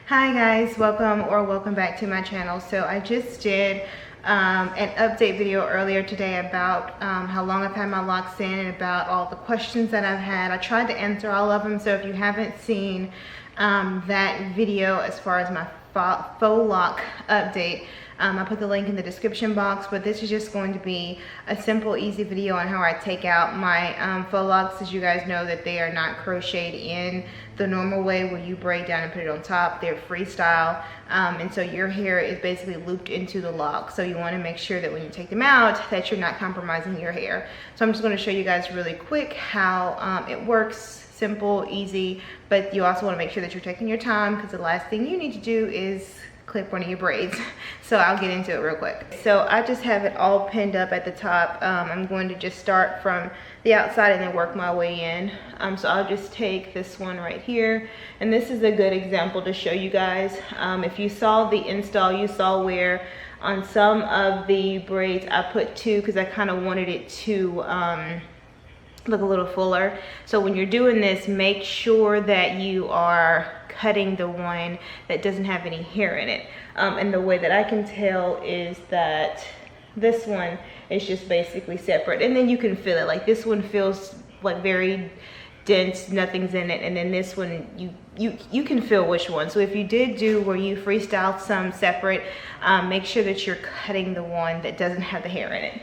Hi guys, welcome back to my channel. So I just did an update video earlier today about how long I've had my locks in and about all the questions that I've had. I tried to answer all of them, so if you haven't seen that video as far as my faux lock update, I put the link in the description box, but this is just going to be a simple, easy video on how I take out my faux locks. As you guys know, that they are not crocheted in the normal way where you braid down and put it on top. They're freestyle, and so your hair is basically looped into the lock. So you want to make sure that when you take them out that you're not compromising your hair. So I'm just going to show you guys really quick how it works. Simple, easy, but you also want to make sure that you're taking your time, because the last thing you need to do is clip one of your braids. So I'll get into it real quick. So I just have it all pinned up at the top. I'm going to just start from the outside and then work my way in. So I'll just take this one right here, and this is a good example to show you guys. If you saw the install, you saw where on some of the braids I put two, because I kind of wanted it to look a little fuller. So when you're doing this, make sure that you are cutting the one that doesn't have any hair in it. And the way that I can tell is that this one is just basically separate, and then you can feel it. Like this one feels like very dense, nothing's in it, and then this one you can feel which one. So if you did do where you freestyled some separate, make sure that you're cutting the one that doesn't have the hair in it.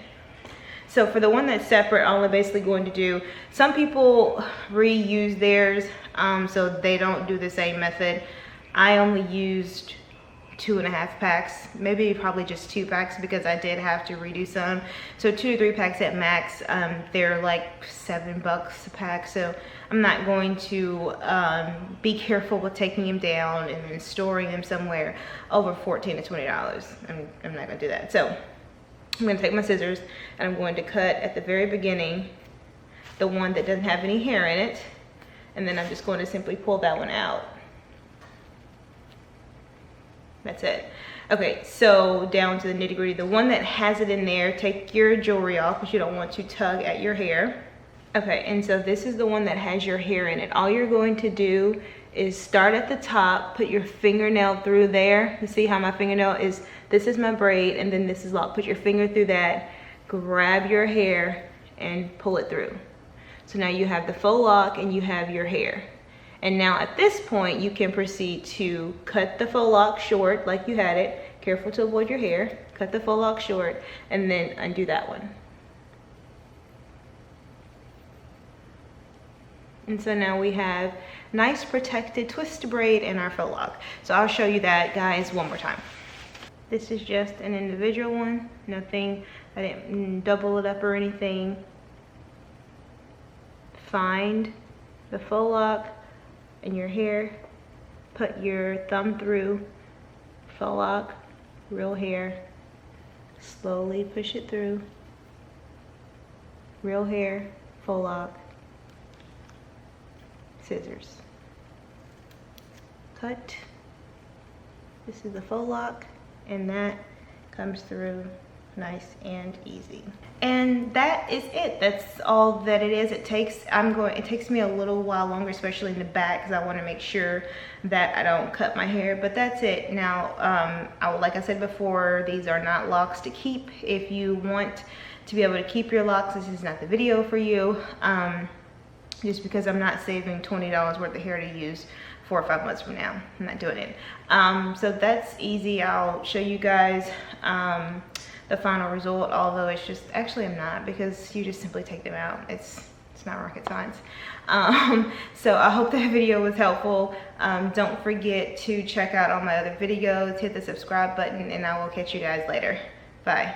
So for the one that's separate, all I'm basically going to do, some people reuse theirs, so they don't do the same method. I only used 2.5 packs, maybe probably just 2 packs, because I did have to redo some. So 2 to 3 packs at max. They're like $7 a pack, so I'm not going to be careful with taking them down and then storing them somewhere over $14 to $20. I'm not gonna do that. So I'm going to take my scissors and I'm going to cut at the very beginning the one that doesn't have any hair in it, and then I'm just going to simply pull that one out. That's it. Okay, so down to the nitty gritty. The one that has it in there, take your jewelry off because you don't want to tug at your hair. Okay, and so this is the one that has your hair in it. All you're going to do is start at the top, put your fingernail through there. You see how my fingernail is, this is my braid, and then this is locked. Put your finger through that, grab your hair, and pull it through. So now you have the faux lock and you have your hair. And now at this point, you can proceed to cut the faux lock short like you had it. Careful to avoid your hair. Cut the faux lock short, and then undo that one. And so now we have nice protected twist braid in our faux lock. So I'll show you that, guys, one more time. This is just an individual one. Nothing, I didn't double it up or anything. Find the faux lock in your hair. Put your thumb through, faux lock, real hair. Slowly push it through. Real hair, faux lock. Scissors. Cut. This is the faux lock, and that comes through nice and easy. And that is it. That's all that it is. It takes me a little while longer, especially in the back, because I want to make sure that I don't cut my hair, but that's it. Now, like I said before, these are not locks to keep. If you want to be able to keep your locks, this is not the video for you. Just because I'm not saving $20 worth of hair to use 4 or 5 months from now. I'm not doing it. So that's easy. I'll show you guys the final result, although it's just, actually I'm not, because you just simply take them out. It's not rocket science. So I hope that video was helpful. Don't forget to check out all my other videos, hit the subscribe button, and I will catch you guys later. Bye.